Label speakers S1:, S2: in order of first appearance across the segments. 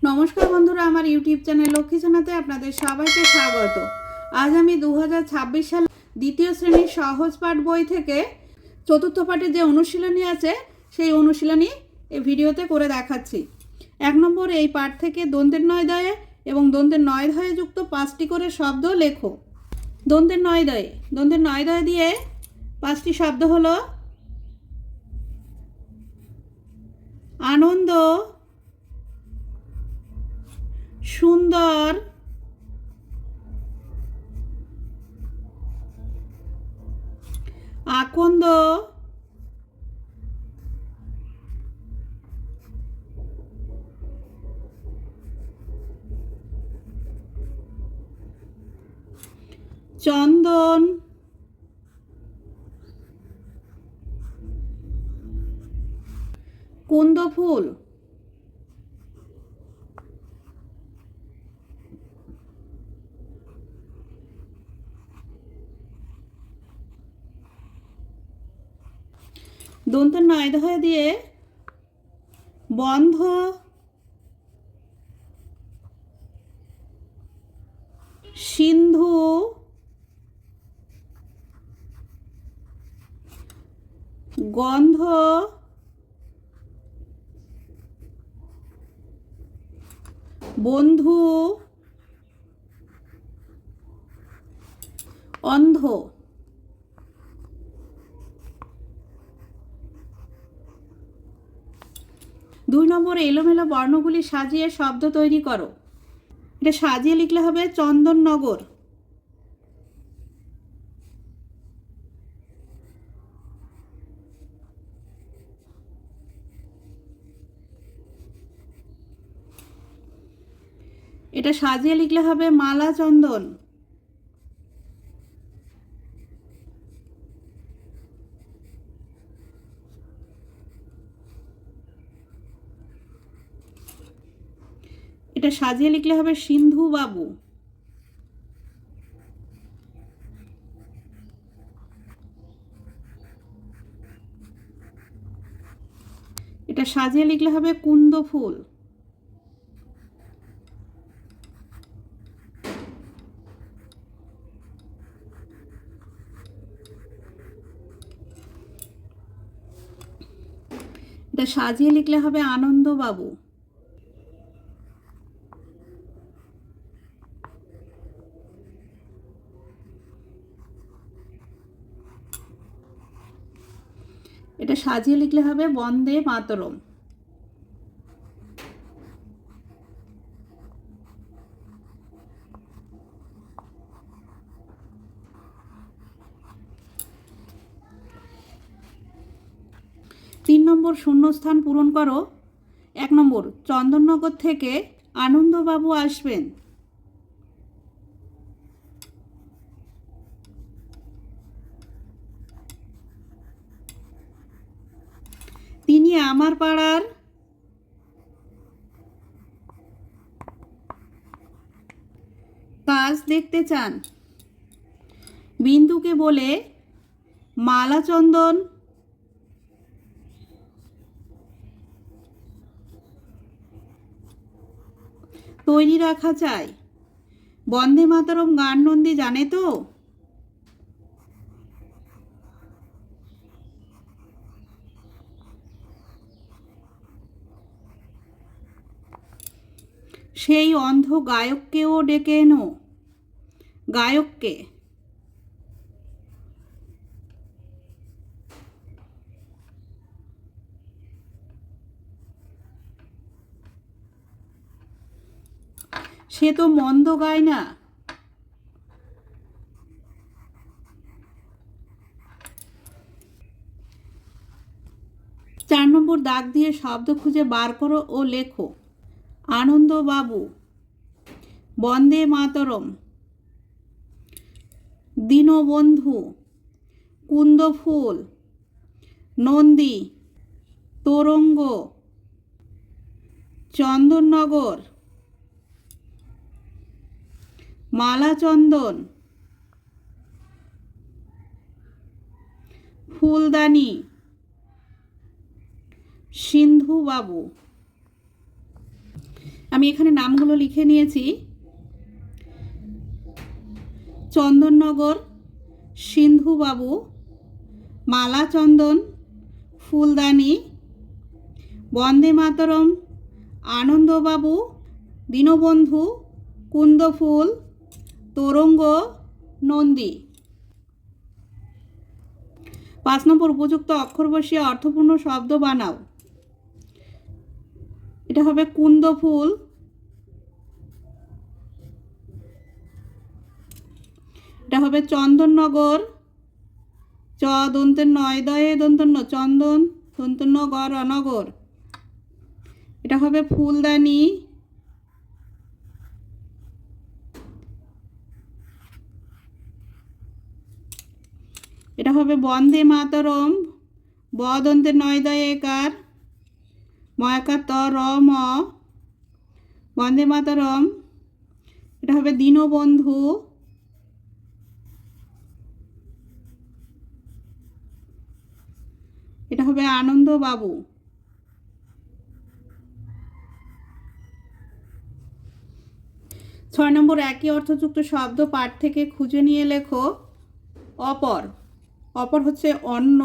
S1: নমস্কার বন্ধুরা, আমার ইউটিউব চ্যানেল লক্ষ্মী জানাতে আপনাদের সবাইকে স্বাগত। আজ আমি 2026 সাল দ্বিতীয় শ্রেণীর সহজ পাঠ বই থেকে চতুর্থ পাঠে যে অনুশীলনী আছে সেই অনুশীলনী এই ভিডিওতে করে দেখাচ্ছি। 1 নম্বর, এই পাঠ থেকে দন্তের নয় দয়ে এবং দন্তের নয় দয়ে যুক্ত 5টি করে শব্দ লেখো। দন্তের নয় দয়ে দিয়ে 5টি শব্দ হলো আনন্দ, সুন্দর, আকন্দ, চন্দন, কুন্দ ফুল, দন্তের নয় দয়ে দিয়ে বন্ধ, সিন্ধু, গন্ধ, বন্ধু, অন্ধ। 2 নম্বর, এলোমেলো বর্ণগুলি সাজিয়ে শব্দ তৈরি করো। এটা সাজিয়ে লিখলে হবে চন্দননগর। এটা সাজিয়ে লিখলে হবে মালা চন্দন। এটা সাজিয়ে লিখলে হবে সিন্ধু বাবু। এটা সাজিয়ে লিখলে হবে কুন্দ ফুল। এটা সাজিয়ে লিখলে হবে আনন্দ বাবু। এটা সাজিয়ে লিখলে হবে বন্দে মাতরম। তিন নম্বর, শূন্যস্থান পূরণ করো। 1 নম্বর, চন্দননগর থেকে আনন্দবাবু আসবেন। তিনি আমার পাড়ার কাজ দেখতে চান। বিন্দুকে বলে মালা চন্দন তৈরি রাখা চাই। বন্দে মাতরম গান নন্দী জানে তো? সেই অন্ধ গায়ককেও ডেকে এনো। গায়ককে সে তো মন্দ গায় না। 4 নম্বর, দাগ দিয়ে শব্দ খুঁজে বার করো ও লেখো। আনন্দবাবু, বন্দে মাতরম, দীনবন্ধু, কুন্দ ফুল, নন্দী, তোরঙ্গ, চন্দননগর, মালা চন্দন, ফুলদানি, সিন্ধু বাবু। আমি এখানে নামগুলো লিখে নিয়েছি। চন্দননগর, সিন্ধুবাবু, মালাচন্দন, ফুলদানি, বন্দে মাতরম, আনন্দবাবু, দীনবন্ধু, কুন্দফুল, তোরঙ্গ, নন্দী। 5 নম্বর, উপযুক্ত অক্ষর বসিয়ে অর্থপূর্ণ শব্দ বানাও। এটা হবে কুন্দফুল, এটা হবে চন্দননগর, চ দন্তের নয় দয়ে দন্তন্য চন্দন, দন্তন্য গর অনগর। এটা হবে ফুলদানি, এটা হবে বন্দে মাতরম, ব দন্তের নয় দয়ে একার, ময়াকার ত র ম, বন্দে মাতরম। এটা হবে দীনবন্ধু, এটা হবে আনন্দবাবু। 6 নম্বর, একই অর্থযুক্ত শব্দ পাঠ থেকে খুঁজে নিয়ে লেখো। অপর, অপর হচ্ছে অন্ন,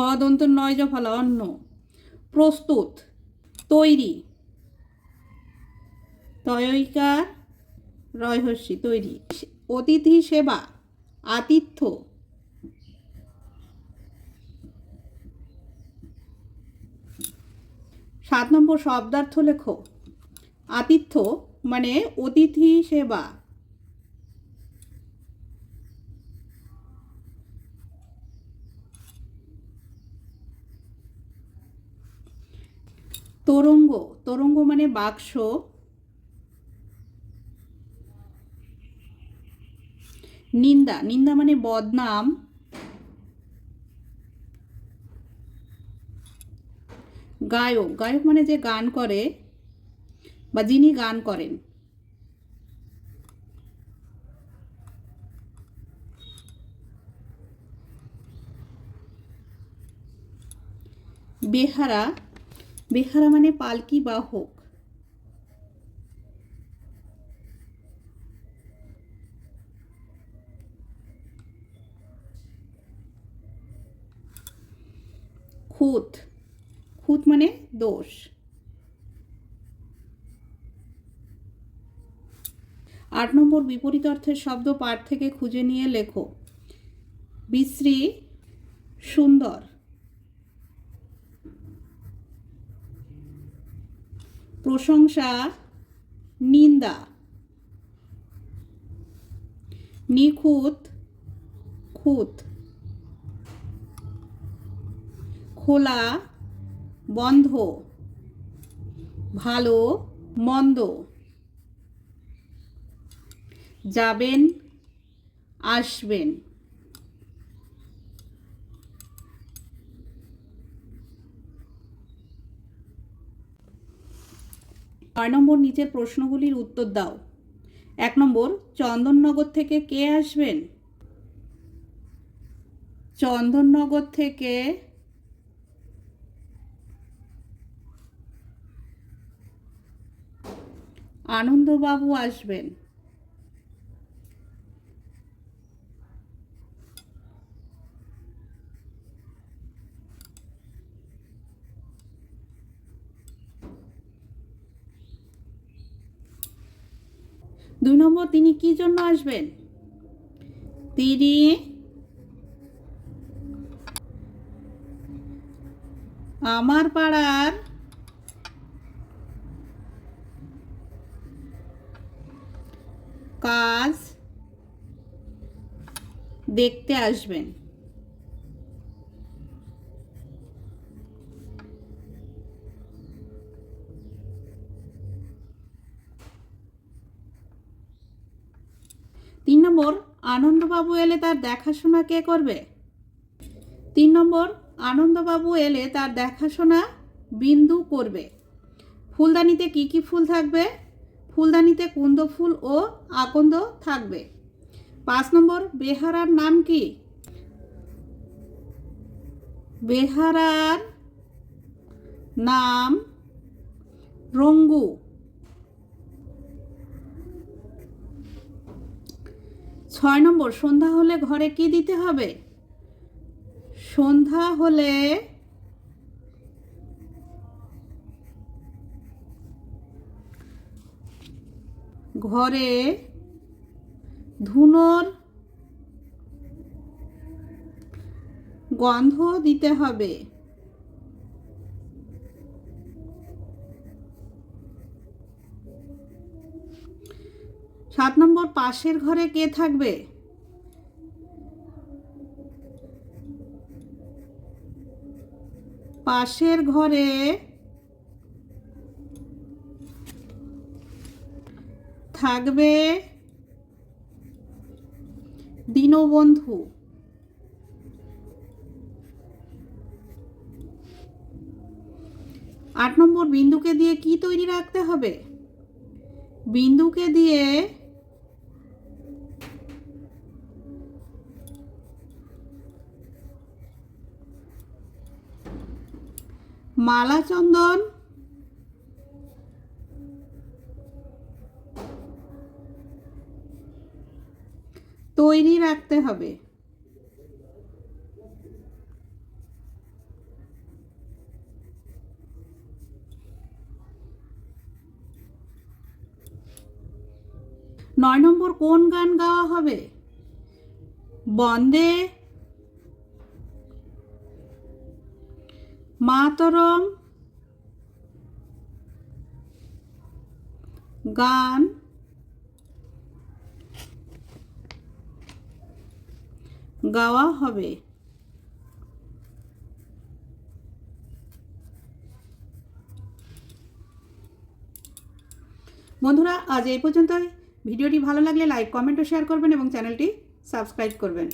S1: অদন্ত নয় জ ফলা অন্ন। প্রস্তুত, তৈরি, তয়ইকার রয়হস্যি তৈরি। অতিথি সেবা, আতিথ্য। 7 নম্বর, শব্দার্থ লেখো। আতিথ্য মানে অতিথি সেবা। তোরঙ্গ, তোরঙ্গ মানে বাক্স। নিন্দা, নিন্দা মানে বদনাম। গায়ক, গায়ক মানে যে গান করে বা যিনি গান করেন। বেহারা, বেহারা মানে পালকি বাহক। খুঁত, খুঁত মানে দোষ। 8 নম্বর, বিপরীত অর্থের শব্দ পাঠ থেকে খুঁজে নিয়ে লেখো। বিশ্রী, সুন্দর। প্রশংসা, নিন্দা। নিখুঁত, খুঁত। খোলা, বন্ধ। ভালো, মন্দ। যাবেন, আসবেন। 9 নম্বর, নিচের প্রশ্নগুলির উত্তর দাও। 1 নম্বর, চন্দননগর থেকে কে আসবেন? চন্দননগর থেকে আনন্দবাবু আসবেন। 2 নম্বর, তিনি কি জন্য আসবেন? তিনি আমার পাড়ার কাজ দেখতে আসবেন। 3 নম্বর, আনন্দবাবু এলে তার দেখাশোনা কে করবে? 3 নম্বর, আনন্দবাবু এলে তার দেখাশোনা বিন্দু করবে। ফুলদানিতে কি কি ফুল থাকবে? ফুলদানিতে কুন্দ ফুল ও আকন্দ থাকবে। 5 নম্বর, বেহারার নাম কি? বেহারার নাম রঙ্গু। 6 নম্বর, সন্ধ্যা হলে ঘরে কি দিতে হবে? সন্ধ্যা হলে ঘরে ধুনোর গন্ধ দিতে হবে। 7 নম্বর, পাশের ঘরে কে থাকবে? পাশের ঘরে থাকবে দীনবন্ধু। 8 নম্বর, বিন্দুকে দিয়ে কি তৈরি রাখতে হবে? বিন্দুকে দিয়ে মালা চন্দন তৈরি রাখতে হবে। 9 নম্বর, কোন গান গাওয়া হবে? বন্দে মাতরম গান গাওয়া হবে। বন্ধুরা, আজ এই পর্যন্তই। ভিডিওটি ভালো লাগলে লাইক, কমেন্ট ও শেয়ার করবেন এবং চ্যানেলটি সাবস্ক্রাইব করবেন।